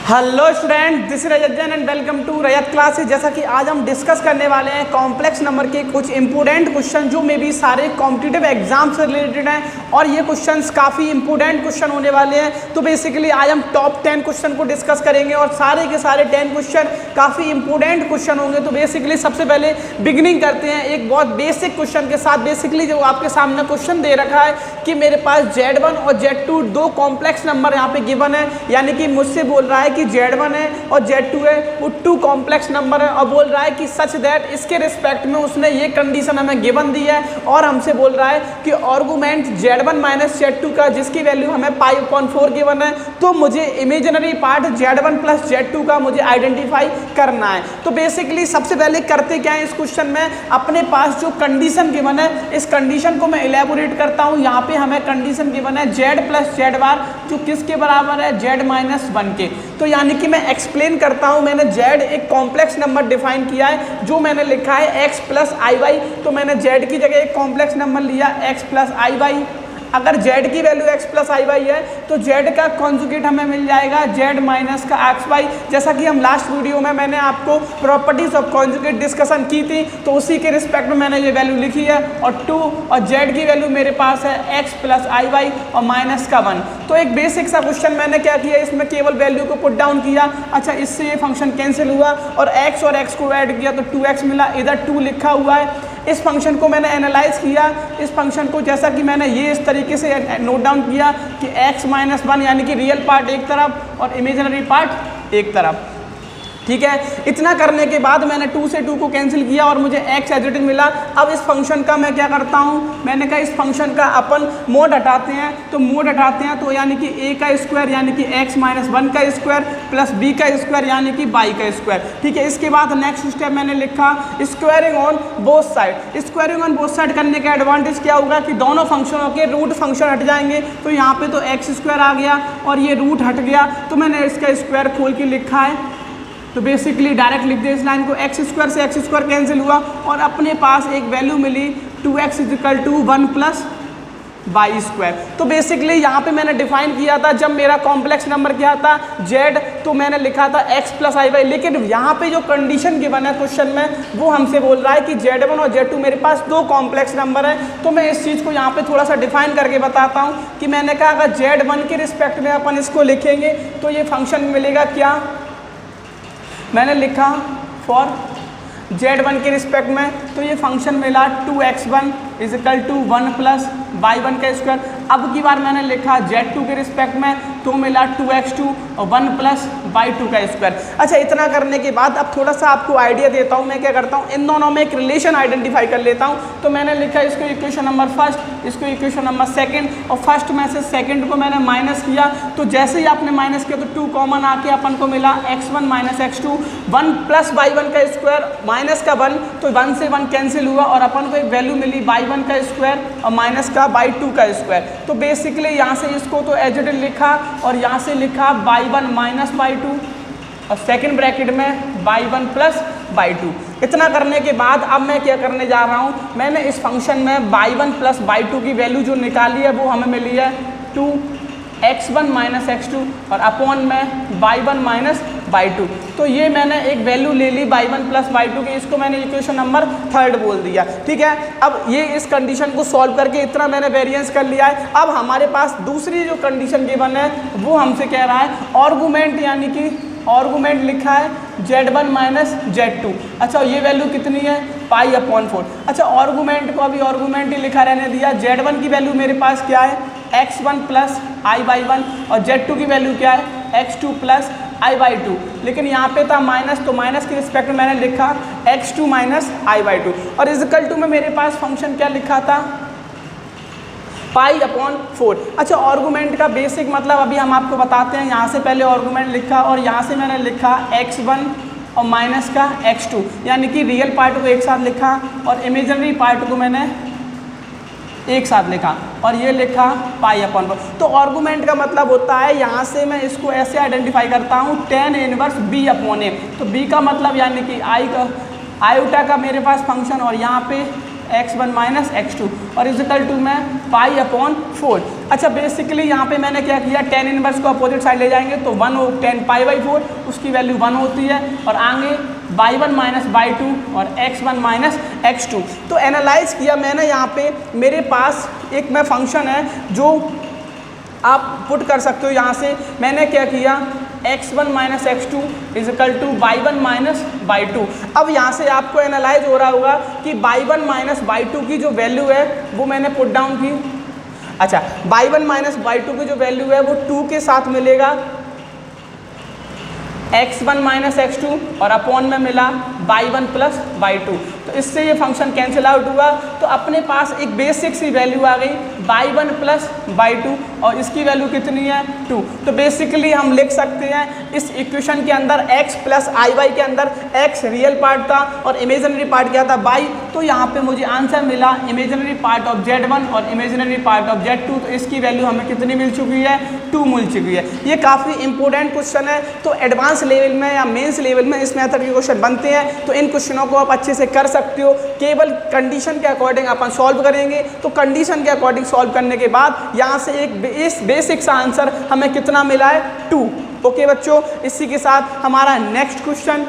Hello student, this is Rajat Jain and welcome to Rajat classes. जैसा कि आज हम डिस्कस करने वाले हैं कॉम्प्लेक्स नंबर के कुछ इंपॉर्टेंट क्वेश्चन जो मे भी सारे कॉम्पिटिटिव एग्जाम से रिलेटेड हैं और ये क्वेश्चंस काफ़ी इंपॉर्टेंट क्वेश्चन होने वाले हैं। तो बेसिकली आज हम टॉप 10 क्वेश्चन को डिस्कस करेंगे और सारे के सारे 10 क्वेश्चन काफ़ी इंपॉर्टेंट क्वेश्चन होंगे। तो बेसिकली सबसे पहले बिगिनिंग करते हैं एक बहुत बेसिक क्वेश्चन के साथ। बेसिकली जो आपके सामने क्वेश्चन दे रखा है कि मेरे पास Z1 और Z2 दो कॉम्प्लेक्स नंबर यहाँ पे गिवन है, यानी कि मुझसे बोल रहा है कि Z1 है और Z2 है, वो टू कॉम्प्लेक्स नंबर है और बोल रहा है कि सच दैट इसके रिस्पेक्ट में उसने ये कंडीशन हमें गिवन दी है और हमसे बोल रहा है कि आर्गुमेंट Z1 माइनस Z2 का जिसकी वैल्यू हमें π/4 गिवन है, तो मुझे imaginary part Z1 plus Z2 का मुझे आइडेंटिफाई करना है। तो बेसिकली सबसे पहले करते क्या है इस क्वेश्चन में, अपने पास जो कंडीशन गिवन है इस कंडीशन को मैं इलेबोरेट करता हूँ। यहाँ पे हमें कंडीशन गिवन है Z प्लस Z बार जो किसके बराबर है, Z माइनस 1 के। तो यानी कि मैं एक्सप्लेन करता हूं, मैंने Z एक कॉम्प्लेक्स नंबर डिफाइन किया है जो मैंने लिखा है x प्लस आई वाई। तो मैंने Z की जगह एक कॉम्प्लेक्स नंबर लिया x प्लस आई वाई। अगर Z की वैल्यू x प्लस आई वाई है तो Z का कॉन्जुगेट हमें मिल जाएगा Z माइनस का एक्स वाई। जैसा कि हम लास्ट वीडियो में मैंने आपको प्रॉपर्टीज ऑफ कॉन्जुगेट डिस्कशन की थी, तो उसी के रिस्पेक्ट में मैंने ये वैल्यू लिखी है। और 2 और Z की वैल्यू मेरे पास है x प्लस आई वाई और माइनस का 1। तो एक बेसिक सा क्वेश्चन मैंने क्या किया, इसमें केवल वैल्यू को पुट डाउन किया। अच्छा, इससे ये फंक्शन कैंसिल हुआ और x और x को ऐड किया तो 2x मिला, इधर 2 लिखा हुआ है। इस फंक्शन को मैंने एनालाइज किया, इस फंक्शन को जैसा कि मैंने ये इस तरीके से नोट डाउन किया कि x माइनस 1 यानी कि रियल पार्ट एक तरफ और इमेजिनरी पार्ट एक तरफ। ठीक है, इतना करने के बाद मैंने 2 से 2 को कैंसिल किया और मुझे x एज इट इज मिला। अब इस फंक्शन का मैं क्या करता हूँ, मैंने कहा इस फंक्शन का अपन मोड हटाते हैं। तो मोड हटाते हैं तो यानी कि a का स्क्वायर यानी कि x माइनस 1 का स्क्वायर प्लस b का स्क्वायर यानी कि y का स्क्वायर। ठीक है, इसके बाद नेक्स्ट स्टेप मैंने लिखा squaring on both side. Squaring on both side करने का एडवांटेज क्या होगा कि दोनों फंक्शनों के रूट फंक्शन हट जाएंगे। तो यहाँ पे तो x स्क्वायर आ गया और ये रूट हट गया, तो मैंने इसका स्क्वायर खोल के लिखा है। तो बेसिकली डायरेक्ट लिख दिया इस लाइन को, x स्क्वायर से x स्क्वायर कैंसिल हुआ और अपने पास एक वैल्यू मिली 2x equal to 1 plus y square. तो बेसिकली यहाँ पे मैंने डिफाइन किया था जब मेरा कॉम्प्लेक्स नंबर क्या था Z, तो मैंने लिखा था x प्लस आई वाई। लेकिन यहाँ पे जो कंडीशन गिवन है क्वेश्चन में वो हमसे बोल रहा है कि Z1 और Z2 मेरे पास दो कॉम्प्लेक्स नंबर है। तो मैं इस चीज़ को यहाँ पे थोड़ा सा डिफाइन करके बताता हूँ कि मैंने कहा अगर Z1 के रिस्पेक्ट में अपन इसको लिखेंगे तो ये फंक्शन मिलेगा क्या, मैंने लिखा फॉर Z1 के रिस्पेक्ट में तो ये फंक्शन मिला 2x1 is equal to 1 plus y1 का स्क्वायर। अब की बार मैंने लिखा Z2 के रिस्पेक्ट में तो मिला 2x2 और 1 प्लस y2 का स्क्वायर। अच्छा, इतना करने के बाद अब थोड़ा सा आपको आइडिया देता हूँ। मैं क्या करता हूँ, इन दोनों में एक रिलेशन आइडेंटिफाई कर लेता हूँ। तो मैंने लिखा इसको इक्वेशन नंबर फर्स्ट, इसको इक्वेशन नंबर सेकंड और फर्स्ट में से सेकंड को मैंने माइनस किया। तो जैसे ही आपने माइनस किया तो 2 कॉमन आके अपन को मिला x1 minus x2 1 plus y1 का स्क्वायर माइनस का 1, तो 1 से 1 कैंसिल हुआ और अपन को एक वैल्यू मिली y1 का स्क्वायर और माइनस का y2 का स्क्वायर। तो बेसिकली यहाँ से इसको तो एज इट इज लिखा और यहाँ से लिखा y1 माइनस y2 और सेकंड ब्रैकेट में y1 प्लस y2। इतना करने के बाद अब मैं क्या करने जा रहा हूँ, मैंने इस फंक्शन में y1 प्लस y2 की वैल्यू जो निकाली है वो हमें मिली है 2x1 माइनस x2 और अपॉन में y1 माइनस y2। तो ये मैंने एक वैल्यू ले ली y1 प्लस y2 की, इसको मैंने इक्वेशन नंबर 3 बोल दिया। ठीक है, अब ये इस कंडीशन को सॉल्व करके इतना मैंने वेरिएंस कर लिया है। अब हमारे पास दूसरी जो कंडीशन गिवन है वो हमसे कह रहा है आर्गुमेंट, यानी कि आर्गुमेंट लिखा है Z1 माइनस Z2। अच्छा, ये वैल्यू कितनी है π/4। अच्छा, आर्गुमेंट को अभी आर्गुमेंट ही लिखा रहने दिया। Z1 की वैल्यू मेरे पास क्या है x1 प्लस i/1 और Z2 की वैल्यू क्या है x2 प्लस i/2। लेकिन यहाँ पे था माइनस, तो माइनस के रिस्पेक्ट में मैंने लिखा x2 माइनस i/2 और इजिकल टू में मेरे पास फंक्शन क्या लिखा था π/4। अच्छा, आर्गुमेंट का बेसिक मतलब अभी हम आपको बताते हैं। यहाँ से पहले आर्गुमेंट लिखा और यहाँ से मैंने लिखा x1 और माइनस का x2, यानी कि रियल पार्ट को एक साथ लिखा और इमेजिनरी पार्ट को मैंने एक साथ लिखा और ये लिखा π/4। तो आर्गुमेंट का मतलब होता है, यहाँ से मैं इसको ऐसे आइडेंटिफाई करता हूँ tan इनवर्स b/a। तो b का मतलब यानी कि आयोटा का मेरे पास फंक्शन और यहाँ पे x1 माइनस x2 और इजिकल टू में पाई अपॉन 4। अच्छा बेसिकली यहाँ पे मैंने क्या किया, टेन इनवर्स को अपोजिट साइड ले जाएंगे तो 10 पाई बाई 4 उसकी वैल्यू 1 होती है और आगे y1 माइनस y2 और x1 माइनस x2। तो एनालाइज किया मैंने, यहाँ पे मेरे पास एक मैं फंक्शन है जो आप पुट कर सकते हो। यहाँ से मैंने क्या किया, x1 minus x2 is equal to y1 minus y2। अब यहाँ से आपको एनालाइज हो रहा होगा कि y1 माइनस y2 की जो वैल्यू है वो मैंने पुट डाउन की। अच्छा y1 माइनस y2 की जो वैल्यू है वो 2 के साथ मिलेगा x1 माइनस x2 और अपॉन में मिला y1 प्लस y2। तो इससे ये फंक्शन कैंसिल आउट हुआ, तो अपने पास एक बेसिक सी वैल्यू आ गई y1 प्लस y2 और इसकी वैल्यू कितनी है 2। तो बेसिकली हम लिख सकते हैं इस इक्वेशन के अंदर x प्लस आई वाई के अंदर x रियल पार्ट था और इमेजिनरी पार्ट क्या था y। तो यहाँ पे मुझे आंसर मिला इमेजिनरी पार्ट ऑफ z1 और इमेजिनरी पार्ट ऑफ z2। तो इसकी वैल्यू हमें कितनी मिल चुकी है, 2 मिल चुकी है। ये काफ़ी इंपॉर्टेंट क्वेश्चन है, तो एडवांस लेवल में या मेंस लेवल में इस मेथड के क्वेश्चन बनते हैं, तो इन क्वेश्चनों को आप अच्छे से कर सकते हो। केवल कंडीशन के अकॉर्डिंग अपन सॉल्व करेंगे, तो कंडीशन के अकॉर्डिंग सॉल्व करने के बाद यहाँ से एक बेसिक सा आंसर हमें कितना मिला है 2। ओके बच्चों, इसी के साथ हमारा नेक्स्ट क्वेश्चन